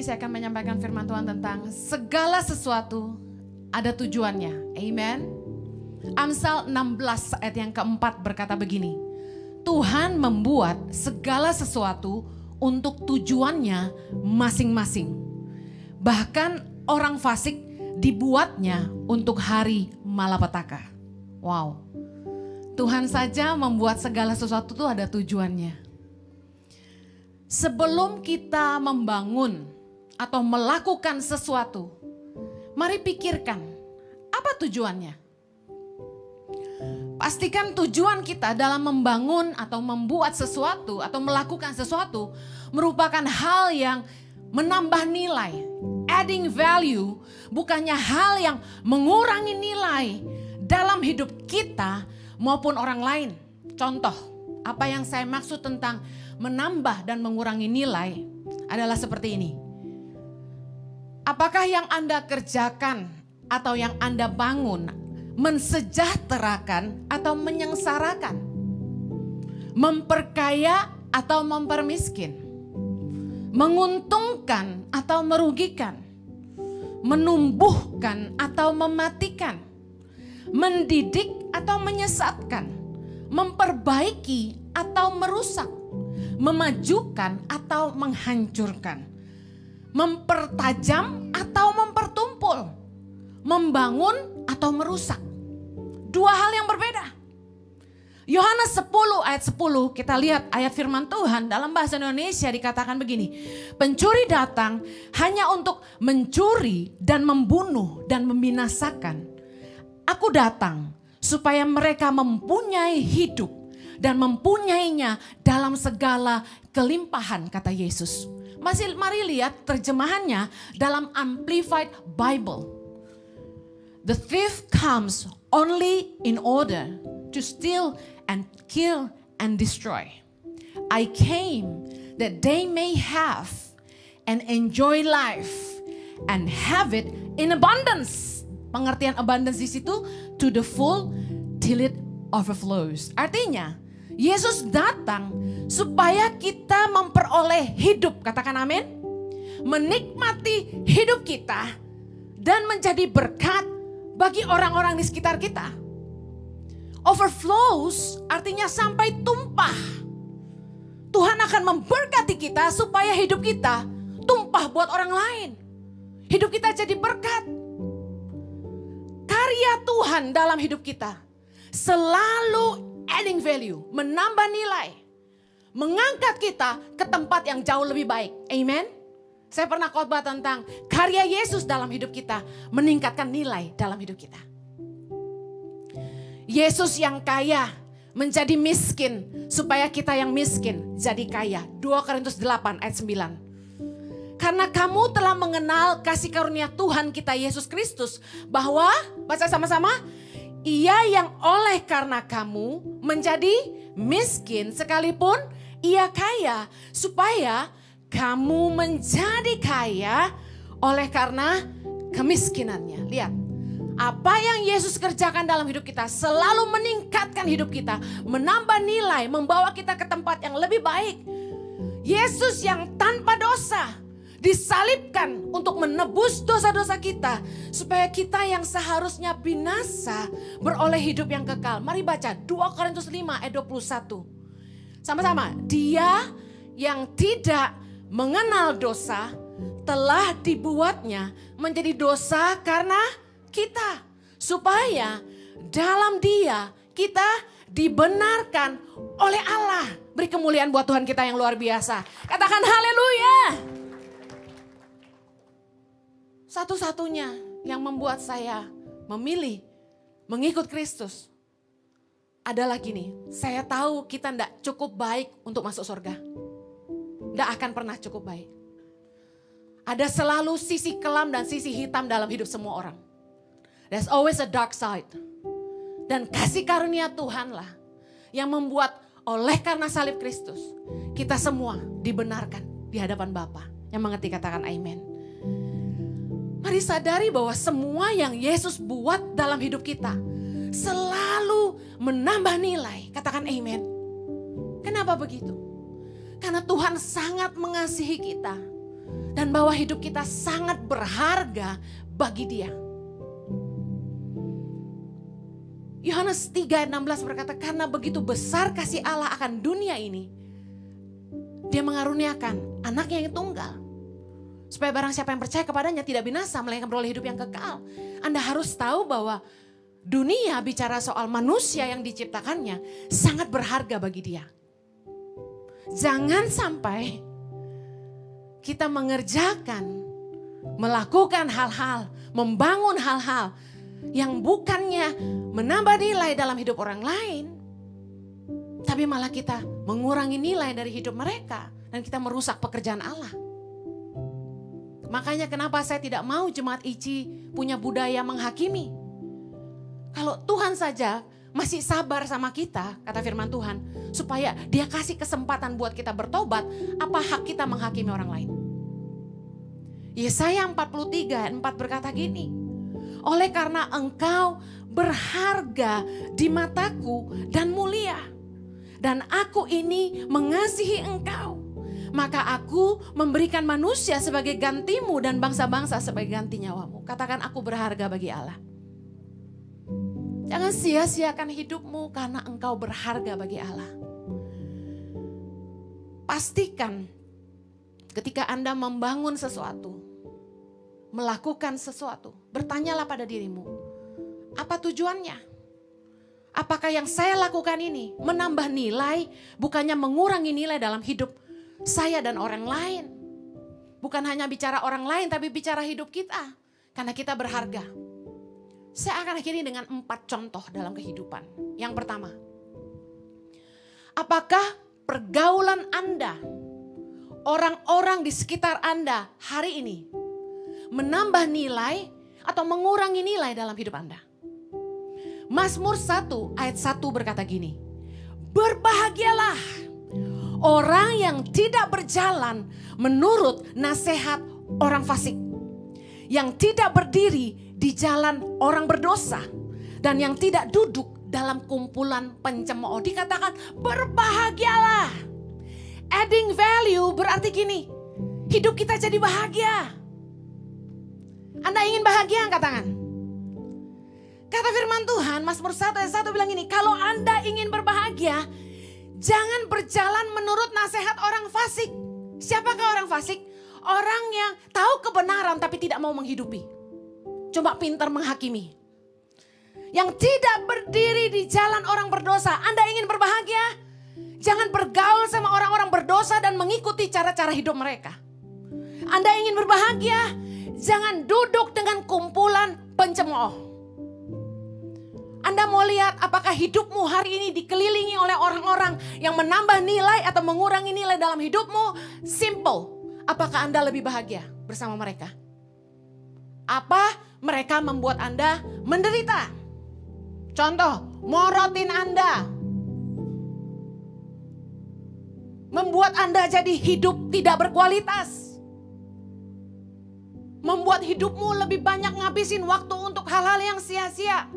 saya akan menyampaikan firman Tuhan tentang segala sesuatu ada tujuannya. Amen. Amsal 16 ayat yang keempat berkata begini. Tuhan membuat segala sesuatu untuk tujuannya masing-masing. Bahkan orang fasik dibuatnya untuk hari malapetaka. Wow. Tuhan saja membuat segala sesuatu itu ada tujuannya. Sebelum kita membangun atau melakukan sesuatu, mari pikirkan apa tujuannya. Pastikan tujuan kita dalam membangun atau membuat sesuatu atau melakukan sesuatu merupakan hal yang menambah nilai, adding value, bukannya hal yang mengurangi nilai dalam hidup kita maupun orang lain. Contoh, apa yang saya maksud tentang menambah dan mengurangi nilai adalah seperti ini. Apakah yang Anda kerjakan atau yang Anda bangun mensejahterakan atau menyengsarakan? Memperkaya atau mempermiskin? Menguntungkan atau merugikan? Menumbuhkan atau mematikan? Mendidik atau menyesatkan? Memperbaiki atau merusak? Memajukan atau menghancurkan? Mempertajam atau mempertumpul? Membangun atau merusak? Dua hal yang berbeda. Yohanes 10 ayat 10 kita lihat ayat firman Tuhan dalam bahasa Indonesia dikatakan begini. Pencuri datang hanya untuk mencuri dan membunuh dan membinasakan. Aku datang supaya mereka mempunyai hidup dan mempunyainya dalam segala kelimpahan, kata Yesus. Mari lihat terjemahannya dalam Amplified Bible. The thief comes only in order to steal and kill and destroy. I came that they may have and enjoy life and have it in abundance. Pengertian abundance di situ to the full till it overflows. Artinya Yesus datang supaya kita memperoleh hidup, katakan amin. Menikmati hidup kita dan menjadi berkat bagi orang-orang di sekitar kita. Overflows artinya sampai tumpah. Tuhan akan memberkati kita supaya hidup kita tumpah buat orang lain. Hidup kita jadi berkat. Karya Tuhan dalam hidup kita selalu adding value, menambah nilai, mengangkat kita ke tempat yang jauh lebih baik. Amen. Saya pernah khotbah tentang karya Yesus dalam hidup kita meningkatkan nilai dalam hidup kita. Yesus yang kaya menjadi miskin supaya kita yang miskin jadi kaya. 2 Korintus 8 ayat 9. Karena kamu telah mengenal kasih karunia Tuhan kita Yesus Kristus, bahwa, baca sama-sama, Ia yang oleh karena kamu menjadi miskin sekalipun Ia kaya, supaya kamu menjadi kaya oleh karena kemiskinannya. Lihat, apa yang Yesus kerjakan dalam hidup kita selalu meningkatkan hidup kita, menambah nilai, membawa kita ke tempat yang lebih baik. Yesus yang tanpa dosa disalibkan untuk menebus dosa-dosa kita, supaya kita yang seharusnya binasa beroleh hidup yang kekal. Mari baca 2 Korintus 5 ayat 21. Sama-sama. Dia yang tidak mengenal dosa telah dibuatnya menjadi dosa karena kita, supaya dalam Dia kita dibenarkan oleh Allah. Beri kemuliaan buat Tuhan kita yang luar biasa. Katakan haleluya. Satu-satunya yang membuat saya memilih mengikut Kristus adalah gini. Saya tahu kita tidak cukup baik untuk masuk surga. Tidak akan pernah cukup baik. Ada selalu sisi kelam dan sisi hitam dalam hidup semua orang. There's always a dark side. Dan kasih karunia Tuhanlah yang membuat oleh karena salib Kristus kita semua dibenarkan di hadapan Bapa. Yang mengerti katakan amen. Mari sadari bahwa semua yang Yesus buat dalam hidup kita selalu menambah nilai. Katakan amen. Kenapa begitu? Karena Tuhan sangat mengasihi kita. Dan bahwa hidup kita sangat berharga bagi Dia. Yohanes 3 ayat 16 berkata, karena begitu besar kasih Allah akan dunia ini, Dia mengaruniakan anaknya yang tunggal. Supaya barang siapa yang percaya kepadanya tidak binasa, melainkan beroleh hidup yang kekal. Anda harus tahu bahwa dunia bicara soal manusia yang diciptakannya sangat berharga bagi Dia. Jangan sampai kita mengerjakan, melakukan hal-hal, membangun hal-hal yang bukannya menambah nilai dalam hidup orang lain, tapi malah kita mengurangi nilai dari hidup mereka dan kita merusak pekerjaan Allah. Makanya kenapa saya tidak mau jemaat ICI punya budaya menghakimi. Kalau Tuhan saja masih sabar sama kita, kata firman Tuhan, supaya Dia kasih kesempatan buat kita bertobat, apa hak kita menghakimi orang lain? Yesaya 43 ayat 4 berkata gini, oleh karena engkau berharga di mataku dan mulia, dan aku ini mengasihi engkau, maka aku memberikan manusia sebagai gantimu dan bangsa-bangsa sebagai ganti nyawamu. Katakan, aku berharga bagi Allah. Jangan sia-siakan hidupmu karena engkau berharga bagi Allah. Pastikan ketika Anda membangun sesuatu, melakukan sesuatu, bertanyalah pada dirimu, apa tujuannya? Apakah yang saya lakukan ini menambah nilai, bukannya mengurangi nilai dalam hidup saya dan orang lain? Bukan hanya bicara orang lain, tapi bicara hidup kita. Karena kita berharga. Saya akan akhiri dengan 4 contoh dalam kehidupan. Yang pertama, apakah pergaulan Anda, orang-orang di sekitar Anda hari ini menambah nilai atau mengurangi nilai dalam hidup Anda? Mazmur 1 ayat 1 berkata gini, berbahagialah orang yang tidak berjalan menurut nasihat orang fasik, yang tidak berdiri di jalan orang berdosa, dan yang tidak duduk dalam kumpulan pencemooh. Dikatakan berbahagialah. Adding value berarti gini, hidup kita jadi bahagia. Anda ingin bahagia, angkat tangan. Kata firman Tuhan, Mazmur 1 ayat 1 bilang ini, kalau Anda ingin berbahagia, jangan berjalan menurut nasihat orang fasik. Siapakah orang fasik? Orang yang tahu kebenaran tapi tidak mau menghidupi. Coba pintar menghakimi. Yang tidak berdiri di jalan orang berdosa. Anda ingin berbahagia? Jangan bergaul sama orang-orang berdosa dan mengikuti cara-cara hidup mereka. Anda ingin berbahagia? Jangan duduk dengan kumpulan pencemooh. Anda mau lihat apakah hidupmu hari ini dikelilingi oleh orang-orang yang menambah nilai atau mengurangi nilai dalam hidupmu? Simple. Apakah Anda lebih bahagia bersama mereka? Apa mereka membuat Anda menderita? Contoh, morotin Anda. Membuat Anda jadi hidup tidak berkualitas. Membuat hidupmu lebih banyak ngabisin waktu untuk hal-hal yang sia-sia.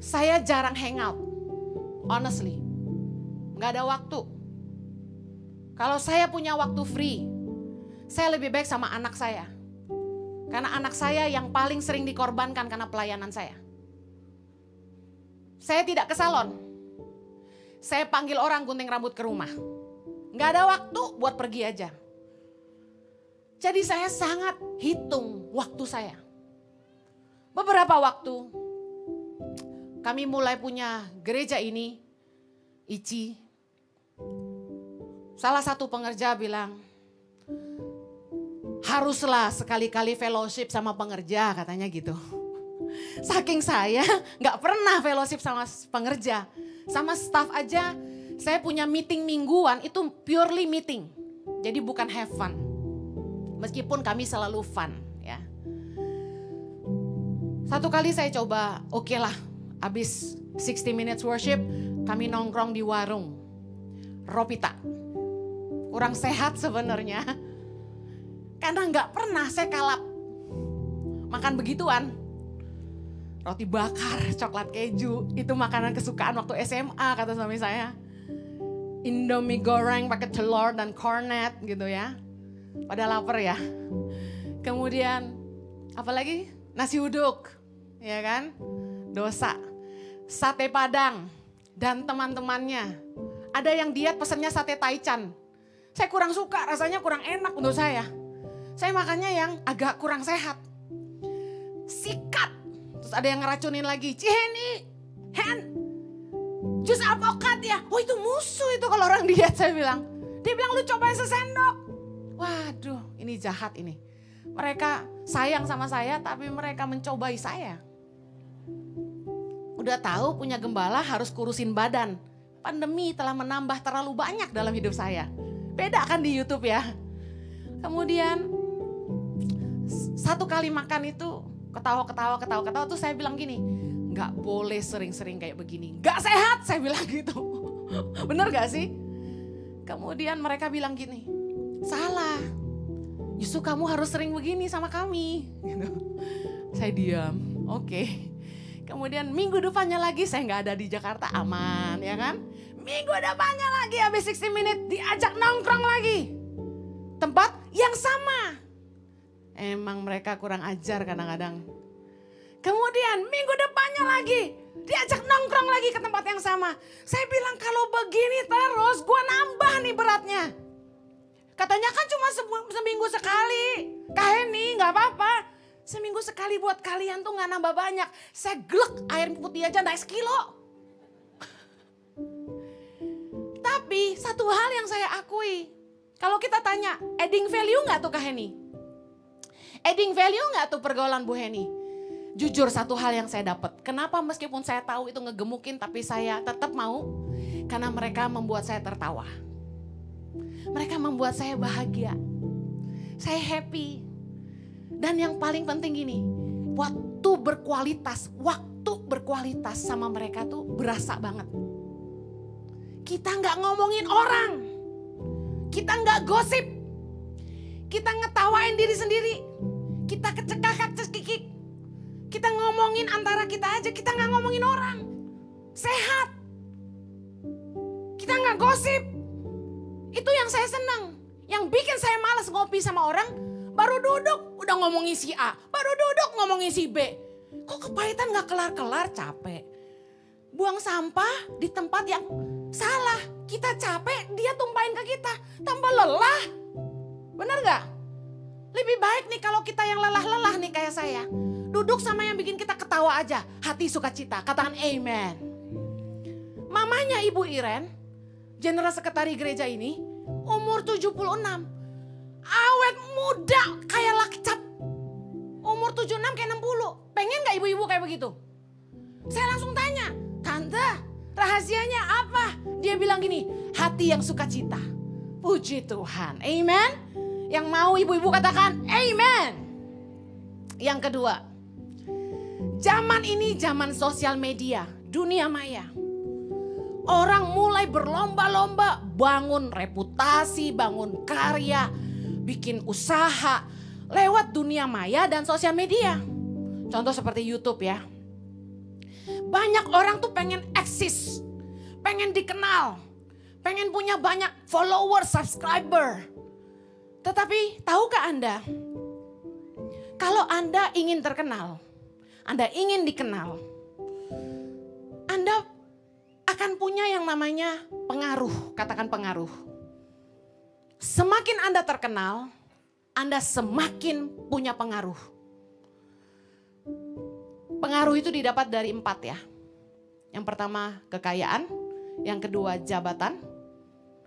Saya jarang hangout, honestly. Gak ada waktu. Kalau saya punya waktu free, saya lebih baik sama anak saya. Karena anak saya yang paling sering dikorbankan karena pelayanan saya. Saya tidak ke salon. Saya panggil orang gunting rambut ke rumah. Gak ada waktu buat pergi aja. Jadi saya sangat hitung waktu saya. Beberapa waktu kami mulai punya gereja ini, ICI. Salah satu pengerja bilang, haruslah sekali-kali fellowship sama pengerja, katanya gitu. Saking saya gak pernah fellowship sama pengerja. Sama staff aja, saya punya meeting mingguan, itu purely meeting. Jadi bukan have fun. Meskipun kami selalu fun ya. Satu kali saya coba, oke lah, habis 60 minutes worship, kami nongkrong di warung Ropita. Kurang sehat sebenarnya. Karena gak pernah saya kalap makan begituan. Roti bakar, coklat keju, itu makanan kesukaan waktu SMA kata suami saya. Indomie goreng pakai telur dan kornet gitu ya. Pada lapar ya. Kemudian apalagi nasi uduk, ya kan? Dosa. Sate Padang dan teman-temannya. Ada yang diet pesennya sate taichan. Saya kurang suka, rasanya kurang enak untuk saya. Saya makannya yang agak kurang sehat. Sikat. Terus ada yang ngeracunin lagi. Ciheni, Hen, jus alpukat ya. Oh itu musuh itu kalau orang diet, saya bilang. Dia bilang lu cobain sesendok. Waduh, ini jahat ini. Mereka sayang sama saya tapi mereka mencobai saya. Udah tahu punya gembala harus kurusin badan. Pandemi telah menambah terlalu banyak dalam hidup saya. Beda kan di YouTube ya. Kemudian satu kali makan itu ketawa tuh saya bilang gini, nggak boleh sering-sering kayak begini, nggak sehat, saya bilang gitu. Bener gak sih? Kemudian mereka bilang gini, salah, justru kamu harus sering begini sama kami. Gitu. Saya diam, oke. Kemudian minggu depannya lagi saya nggak ada di Jakarta, aman ya kan? Minggu depannya lagi habis 60 menit diajak nongkrong lagi. Tempat yang sama. Emang mereka kurang ajar kadang-kadang. Kemudian minggu depannya lagi diajak nongkrong lagi ke tempat yang sama. Saya bilang kalau begini terus gue nambah nih beratnya. Katanya kan cuma seminggu sekali. Kak Heni gak apa-apa. Seminggu sekali buat kalian tuh gak nambah banyak. Saya glek air putih aja naik sekilo. Tapi satu hal yang saya akui. Kalau kita tanya adding value gak tuh Kak Heni? Adding value gak tuh pergaulan Bu Heni? Jujur satu hal yang saya dapat. Kenapa meskipun saya tahu itu ngegemukin tapi saya tetap mau? Karena mereka membuat saya tertawa. Mereka membuat saya bahagia. Saya happy. Dan yang paling penting gini, waktu berkualitas sama mereka tuh berasa banget. Kita gak ngomongin orang. Kita gak gosip. Kita ngetawain diri sendiri. Kita kecekak-cekikik. Kita ngomongin antara kita aja, kita gak ngomongin orang. Sehat. Kita gak gosip. Itu yang saya senang. Yang bikin saya malas ngopi sama orang, baru duduk udah ngomongin si A. Baru duduk ngomongin si B. Kok kepahitan gak kelar-kelar, capek. Buang sampah di tempat yang salah. Kita capek, dia tumpahin ke kita. Tambah lelah. Bener gak? Lebih baik nih kalau kita yang lelah-lelah nih kayak saya. Duduk sama yang bikin kita ketawa aja. Hati sukacita. Katakan amen. Mamanya Ibu Iren, General Sekretari gereja ini, umur 76. Awet muda kayak lakcap. Umur 76 kayak 60. Pengen gak ibu-ibu kayak begitu? Saya langsung tanya, Tante rahasianya apa? Dia bilang gini, hati yang sukacita. Puji Tuhan. Amen. Yang mau ibu-ibu katakan amen. Yang kedua, zaman ini zaman sosial media, dunia maya. Orang mulai berlomba-lomba bangun reputasi, bangun karya, bikin usaha lewat dunia maya dan sosial media. Contoh seperti YouTube ya. Banyak orang tuh pengen eksis, pengen dikenal, pengen punya banyak follower, subscriber. Tetapi tahukah Anda, kalau Anda ingin terkenal, Anda ingin dikenal, Anda akan punya yang namanya pengaruh, katakan pengaruh. Semakin Anda terkenal, Anda semakin punya pengaruh. Pengaruh itu didapat dari 4 ya. Yang pertama kekayaan, yang kedua jabatan,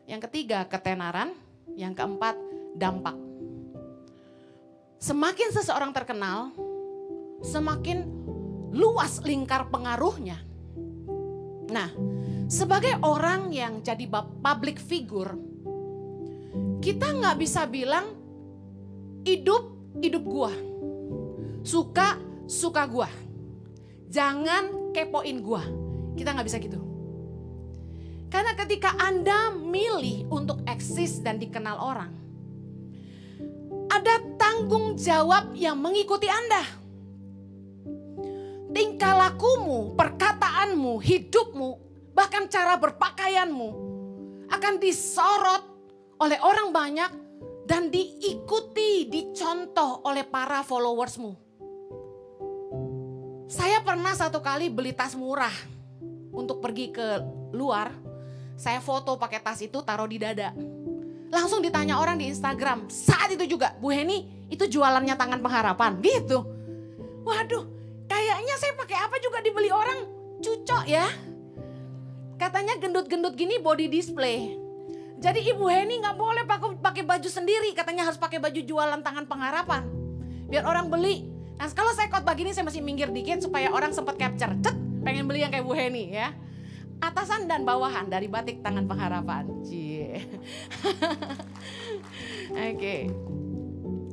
yang ketiga ketenaran, yang keempat dampak. Semakin seseorang terkenal, semakin luas lingkar pengaruhnya. Nah, sebagai orang yang jadi public figure, kita nggak bisa bilang hidup gua, suka gua, jangan kepoin gua. Kita nggak bisa gitu. Karena ketika Anda milih untuk eksis dan dikenal orang, ada tanggung jawab yang mengikuti Anda. Tingkah lakumu, perkataanmu, hidupmu, bahkan cara berpakaianmu akan disorot oleh orang banyak dan diikuti, dicontoh oleh para followersmu. Saya pernah satu kali beli tas murah untuk pergi ke luar. Saya foto pakai tas itu, taruh di dada. Langsung ditanya orang di Instagram, saat itu juga, Bu Heni itu jualannya Tangan Pengharapan gitu. Waduh, kayaknya saya pakai apa juga dibeli orang, cucok ya. Katanya gendut-gendut gini body display. Jadi Ibu Heni gak boleh pakai baju sendiri, katanya harus pakai baju jualan Tangan Pengharapan. Biar orang beli. Nah kalau saya khotbah gini saya masih minggir dikit supaya orang sempat capture. Cet, pengen beli yang kayak Bu Heni ya. Atasan dan bawahan dari batik Tangan Pengharapan. Cie. Oke.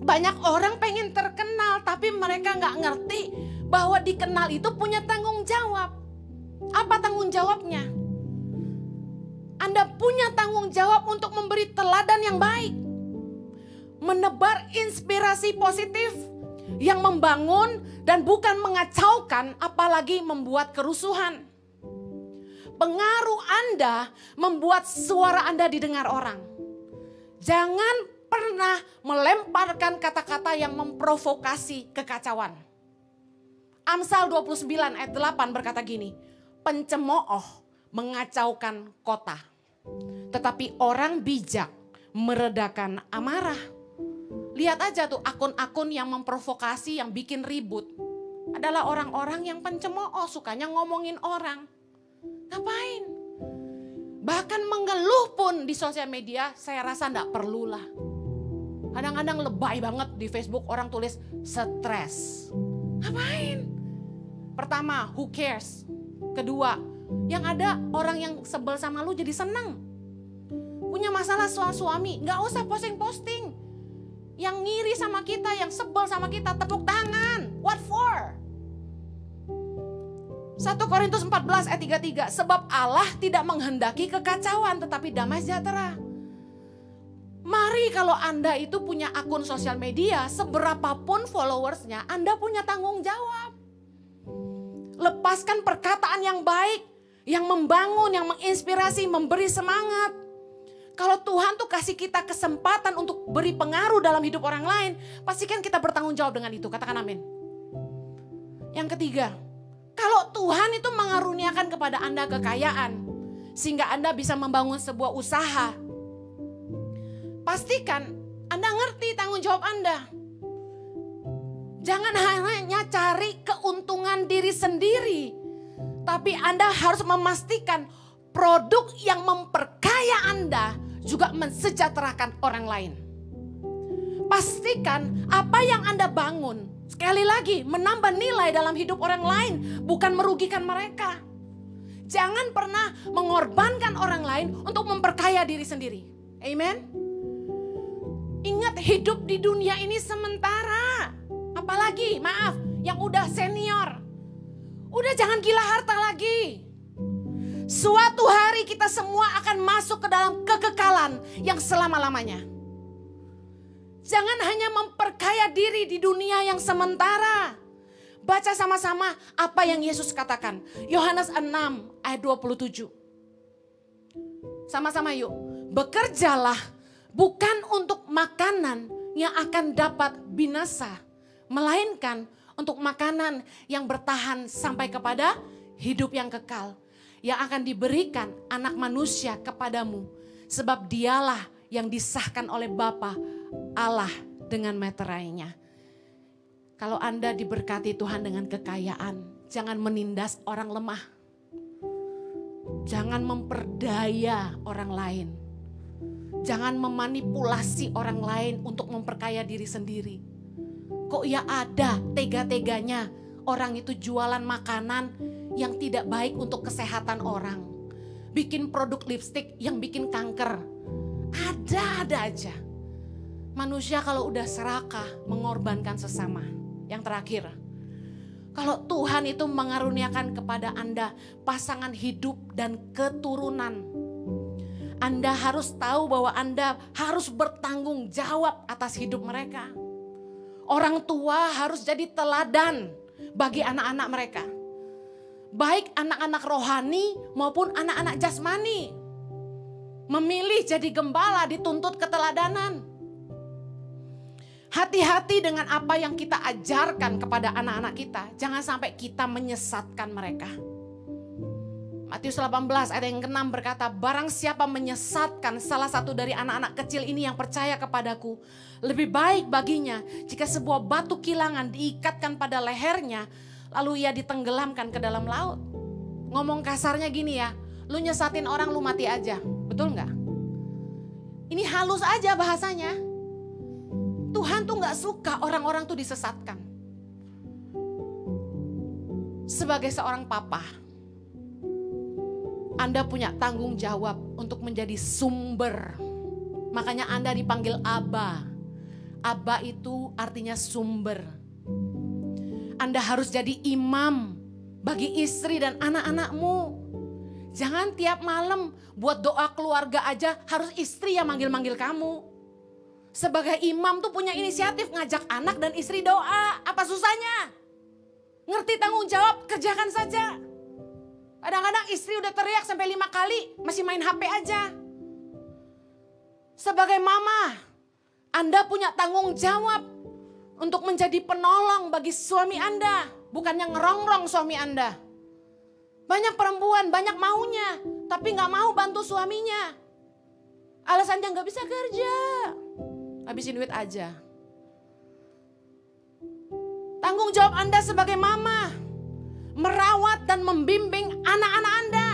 Banyak orang pengen terkenal tapi mereka gak ngerti bahwa dikenal itu punya tanggung jawab. Apa tanggung jawabnya? Anda punya tanggung jawab untuk memberi teladan yang baik. Menebar inspirasi positif yang membangun dan bukan mengacaukan, apalagi membuat kerusuhan. Pengaruh Anda membuat suara Anda didengar orang. Jangan pernah melemparkan kata-kata yang memprovokasi kekacauan. Amsal 29 ayat 8 berkata gini, pencemooh mengacaukan kota, tetapi orang bijak meredakan amarah. Lihat aja tuh akun-akun yang memprovokasi, yang bikin ribut. Adalah orang-orang yang pencemooh, sukanya ngomongin orang. Ngapain? Bahkan mengeluh pun di sosial media saya rasa enggak perlulah. Kadang-kadang lebay banget di Facebook orang tulis stres. Ngapain? Pertama, who cares? Kedua, yang ada orang yang sebel sama lu jadi seneng. Punya masalah soal suami, gak usah posting-posting. Yang ngiri sama kita, yang sebel sama kita, tepuk tangan. What for? 1 Korintus 14 ayat 33, sebab Allah tidak menghendaki kekacauan tetapi damai sejahtera. Mari kalau Anda itu punya akun sosial media, seberapapun followersnya, Anda punya tanggung jawab. Lepaskan perkataan yang baik, yang membangun, yang menginspirasi, memberi semangat. Kalau Tuhan tuh kasih kita kesempatan untuk beri pengaruh dalam hidup orang lain, pastikan kita bertanggung jawab dengan itu. Katakan amin. Yang ketiga, kalau Tuhan itu mengaruniakan kepada Anda kekayaan, sehingga Anda bisa membangun sebuah usaha, pastikan Anda ngerti tanggung jawab Anda. Jangan hanya cari keuntungan diri sendiri, tapi Anda harus memastikan produk yang memperkaya Anda juga mensejahterakan orang lain. Pastikan apa yang Anda bangun, sekali lagi menambah nilai dalam hidup orang lain, bukan merugikan mereka. Jangan pernah mengorbankan orang lain untuk memperkaya diri sendiri. Amen. Ingat, hidup di dunia ini sementara. Apalagi, maaf, yang udah senior. Udah jangan gila harta lagi. Suatu hari kita semua akan masuk ke dalam kekekalan yang selama-lamanya. Jangan hanya memperkaya diri di dunia yang sementara. Baca sama-sama apa yang Yesus katakan. Yohanes 6 ayat 27. Sama-sama yuk. Bekerjalah bukan untuk makanan yang akan dapat binasa, melainkan untuk makanan yang bertahan sampai kepada hidup yang kekal, yang akan diberikan anak manusia kepadamu. Sebab dialah yang disahkan oleh Bapa Allah dengan meterainya. Kalau Anda diberkati Tuhan dengan kekayaan, jangan menindas orang lemah. Jangan memperdaya orang lain. Jangan memanipulasi orang lain untuk memperkaya diri sendiri. Kok ya ada tega-teganya orang itu jualan makanan yang tidak baik untuk kesehatan orang. Bikin produk lipstik yang bikin kanker. Ada aja. Manusia kalau udah serakah mengorbankan sesama. Yang terakhir, kalau Tuhan itu mengaruniakan kepada Anda pasangan hidup dan keturunan, Anda harus tahu bahwa Anda harus bertanggung jawab atas hidup mereka. Orang tua harus jadi teladan bagi anak-anak mereka. Baik anak-anak rohani maupun anak-anak jasmani. Memilih jadi gembala dituntut keteladanan. Hati-hati dengan apa yang kita ajarkan kepada anak-anak kita. Jangan sampai kita menyesatkan mereka. Matius 18 ayat yang ke-6 berkata, barang siapa menyesatkan salah satu dari anak-anak kecil ini yang percaya kepadaku, lebih baik baginya jika sebuah batu kilangan diikatkan pada lehernya, lalu ia ditenggelamkan ke dalam laut. Ngomong kasarnya gini ya, lu nyesatin orang lu mati aja, betul nggak? Ini halus aja bahasanya. Tuhan tuh gak suka orang-orang tuh disesatkan. Sebagai seorang papa, Anda punya tanggung jawab untuk menjadi sumber. Makanya Anda dipanggil Aba. Aba itu artinya sumber. Anda harus jadi imam bagi istri dan anak-anakmu. Jangan tiap malam buat doa keluarga aja harus istri yang manggil-manggil kamu. Sebagai imam tuh punya inisiatif ngajak anak dan istri doa. Apa susahnya? Ngerti tanggung jawab, kerjakan saja. Kadang-kadang istri udah teriak sampai 5 kali, masih main HP aja. Sebagai mama, Anda punya tanggung jawab untuk menjadi penolong bagi suami Anda. Bukannya ngerongrong suami Anda. Banyak perempuan, banyak maunya, tapi gak mau bantu suaminya. Alasannya gak bisa kerja. Habisin duit aja. Tanggung jawab Anda sebagai mama, merawat dan membimbing anak-anak Anda.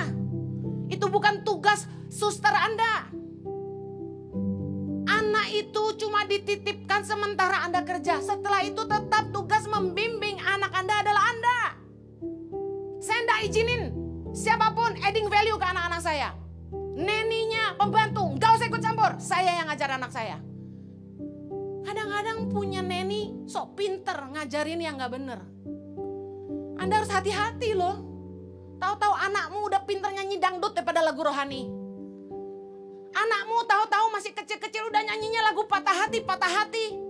Itu bukan tugas suster Anda. Anak itu cuma dititipkan sementara Anda kerja. Setelah itu tetap tugas membimbing anak Anda adalah Anda. Saya tidak izinin siapapun adding value ke anak-anak saya. Neninya, pembantu, gak usah ikut campur. Saya yang ngajar anak saya. Kadang-kadang punya neni sok pinter ngajarin yang gak bener. Anda harus hati-hati loh. Tahu-tahu anakmu udah pinter nyanyi dangdut daripada lagu rohani. Anakmu tahu-tahu masih kecil-kecil udah nyanyinya lagu patah hati.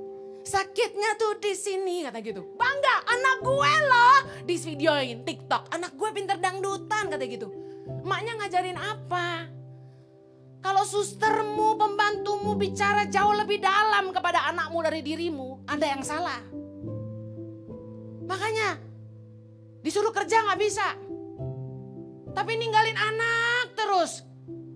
Sakitnya tuh di sini kata gitu. Bangga, anak gue loh di videoin TikTok. Anak gue pinter dangdutan kata gitu. Emaknya ngajarin apa? Kalau sustermu, pembantumu bicara jauh lebih dalam kepada anakmu dari dirimu, Anda yang salah. Makanya disuruh kerja gak bisa. Tapi ninggalin anak terus.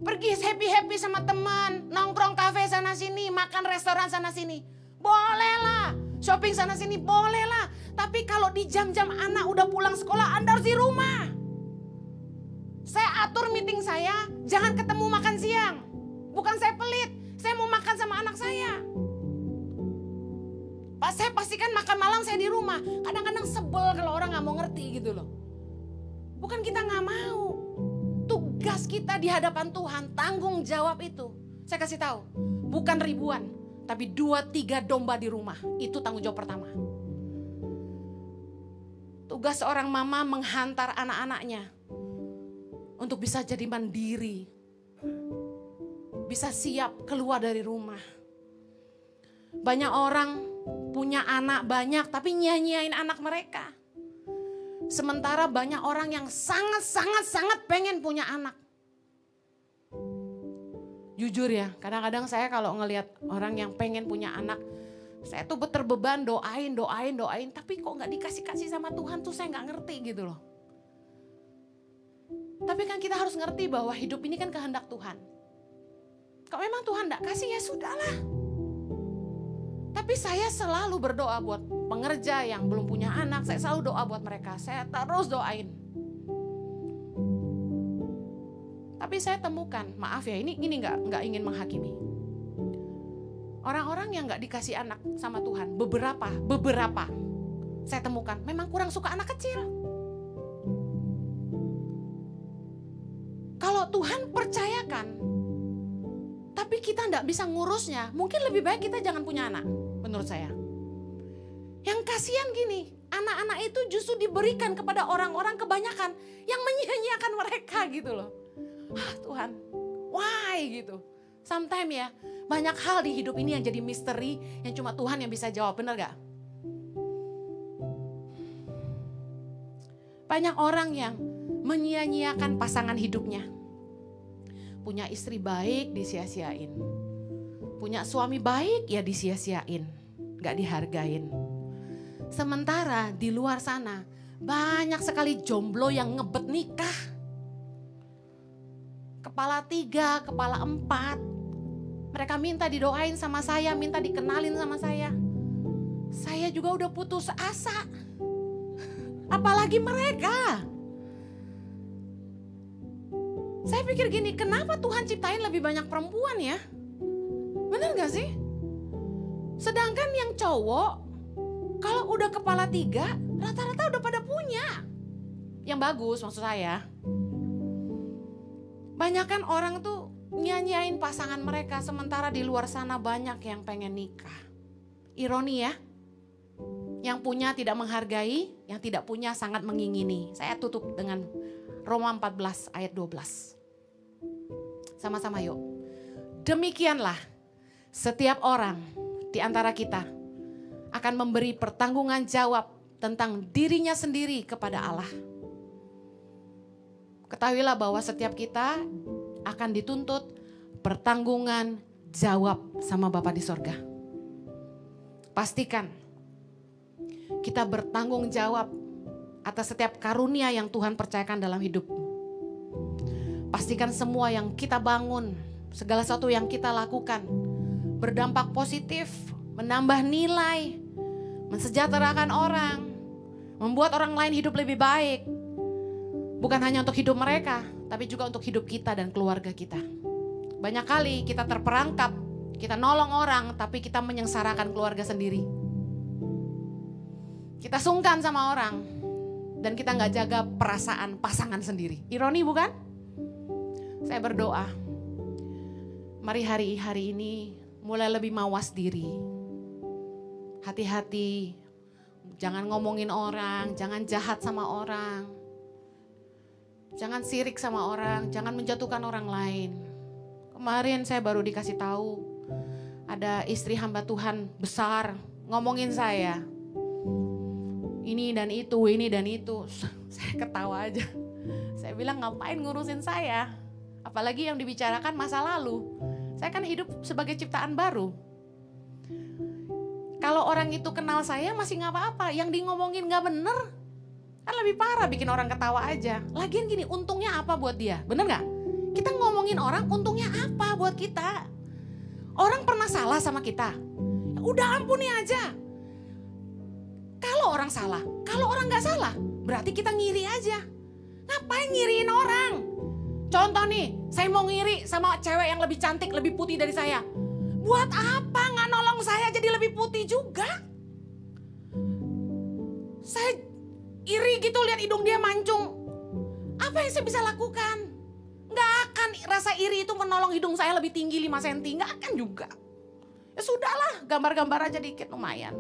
Pergi happy-happy sama teman, nongkrong kafe sana sini, makan restoran sana sini. Boleh lah, shopping sana sini boleh lah. Tapi kalau di jam-jam anak udah pulang sekolah, Anda harus di rumah. Saya atur meeting saya, jangan ketemu makan siang. Bukan saya pelit, saya mau makan sama anak saya. Pak, saya pastikan makan malam saya di rumah. Kadang-kadang sebel kalau orang gak mau ngerti gitu loh. Bukan kita gak mau. Tugas kita di hadapan Tuhan, tanggung jawab itu. Saya kasih tahu, bukan ribuan, tapi 2-3 domba di rumah. Itu tanggung jawab pertama. Tugas seorang mama menghantar anak-anaknya untuk bisa jadi mandiri. Bisa siap keluar dari rumah. Banyak orang punya anak banyak tapi nyanyiin anak mereka. Sementara banyak orang yang sangat pengen punya anak. Jujur ya, kadang-kadang saya kalau ngelihat orang yang pengen punya anak, saya tuh terbeban doain. Tapi kok gak dikasih-kasih sama Tuhan tuh saya gak ngerti gitu loh. Tapi kan kita harus ngerti bahwa hidup ini kan kehendak Tuhan. Kalau memang Tuhan gak kasih ya sudahlah. Tapi saya selalu berdoa buat pengerja yang belum punya anak. Saya selalu doa buat mereka. Saya terus doain. Tapi saya temukan, maaf ya ini nggak ingin menghakimi. Orang-orang yang nggak dikasih anak sama Tuhan, beberapa saya temukan memang kurang suka anak kecil. Kalau Tuhan percayakan, tapi kita nggak bisa ngurusnya, mungkin lebih baik kita jangan punya anak, menurut saya. Yang kasihan gini, anak-anak itu justru diberikan kepada orang-orang kebanyakan yang menyia-nyiakan mereka gitu loh. Tuhan, why gitu. Sometimes ya, banyak hal di hidup ini yang jadi misteri yang cuma Tuhan yang bisa jawab, bener gak? Banyak orang yang menyia-nyiakan pasangan hidupnya. Punya istri baik disia-siain. Punya suami baik ya disia-siain. Gak dihargain. Sementara di luar sana banyak sekali jomblo yang ngebet nikah. Kepala 3, kepala 4. Mereka minta didoain sama saya, minta dikenalin sama saya. Saya juga udah putus asa. Apalagi mereka. Saya pikir gini, kenapa Tuhan ciptain lebih banyak perempuan ya? Bener gak sih? Sedangkan yang cowok, kalau udah kepala 3, rata-rata udah pada punya. Yang bagus maksud saya. Banyakan orang tuh nyanyain pasangan mereka, sementara di luar sana banyak yang pengen nikah. Ironi ya. Yang punya tidak menghargai, yang tidak punya sangat mengingini. Saya tutup dengan Roma 14 ayat 12. Sama-sama yuk. Demikianlah setiap orang di antara kita akan memberi pertanggungan jawab tentang dirinya sendiri kepada Allah. Ketahuilah bahwa setiap kita akan dituntut pertanggungan jawab sama Bapa di sorga. Pastikan kita bertanggung jawab atas setiap karunia yang Tuhan percayakan dalam hidup. Pastikan semua yang kita bangun, segala sesuatu yang kita lakukan berdampak positif, menambah nilai, mensejahterakan orang, membuat orang lain hidup lebih baik. Bukan hanya untuk hidup mereka, tapi juga untuk hidup kita dan keluarga kita. Banyak kali kita terperangkap, kita nolong orang, tapi kita menyengsarakan keluarga sendiri. Kita sungkan sama orang, dan kita gak jaga perasaan pasangan sendiri. Ironi bukan? Saya berdoa, mari hari ini mulai lebih mawas diri. Hati-hati, jangan ngomongin orang, jangan jahat sama orang. Jangan sirik sama orang, jangan menjatuhkan orang lain. Kemarin saya baru dikasih tahu, ada istri hamba Tuhan besar ngomongin saya. Ini dan itu, ini dan itu. Saya ketawa aja. Saya bilang ngapain ngurusin saya? Apalagi yang dibicarakan masa lalu. Saya kan hidup sebagai ciptaan baru. Kalau orang itu kenal saya masih gak apa-apa. Yang di ngomongin gak bener, kan lebih parah bikin orang ketawa aja. Lagian gini, untungnya apa buat dia? Bener gak? Kita ngomongin orang, untungnya apa buat kita? Orang pernah salah sama kita? Udah ampuni aja. Kalau orang salah, kalau orang gak salah, berarti kita ngiri aja. Ngapain ngiriin orang? Contoh nih, saya mau ngiri sama cewek yang lebih cantik, lebih putih dari saya. Buat apa gak nolong saya jadi lebih putih juga? Saya iri gitu lihat hidung dia mancung. Apa yang saya bisa lakukan? Gak akan rasa iri itu menolong hidung saya lebih tinggi 5 cm, gak akan juga. Ya sudahlah, gambar-gambar aja dikit lumayan.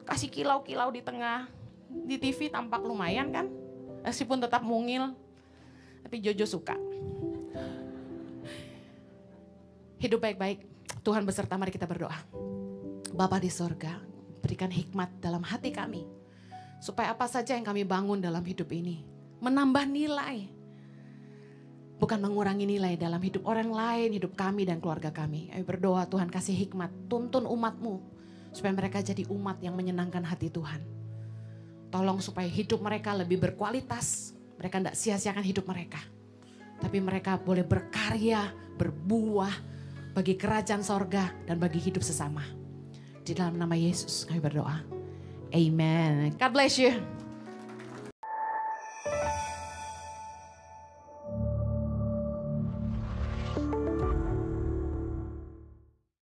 Kasih kilau-kilau di tengah, di TV tampak lumayan kan, meskipun tetap mungil, tapi Jojo suka. Hidup baik-baik, Tuhan beserta, mari kita berdoa. Bapa di sorga, berikan hikmat dalam hati kami, supaya apa saja yang kami bangun dalam hidup ini, menambah nilai, bukan mengurangi nilai dalam hidup orang lain, hidup kami dan keluarga kami. Ayo berdoa, Tuhan kasih hikmat, tuntun umat-Mu, supaya mereka jadi umat yang menyenangkan hati Tuhan. Tolong supaya hidup mereka lebih berkualitas. Mereka tidak sia-siakan hidup mereka. Tapi mereka boleh berkarya, berbuah bagi kerajaan sorga dan bagi hidup sesama. Di dalam nama Yesus kami berdoa. Amen. God bless you.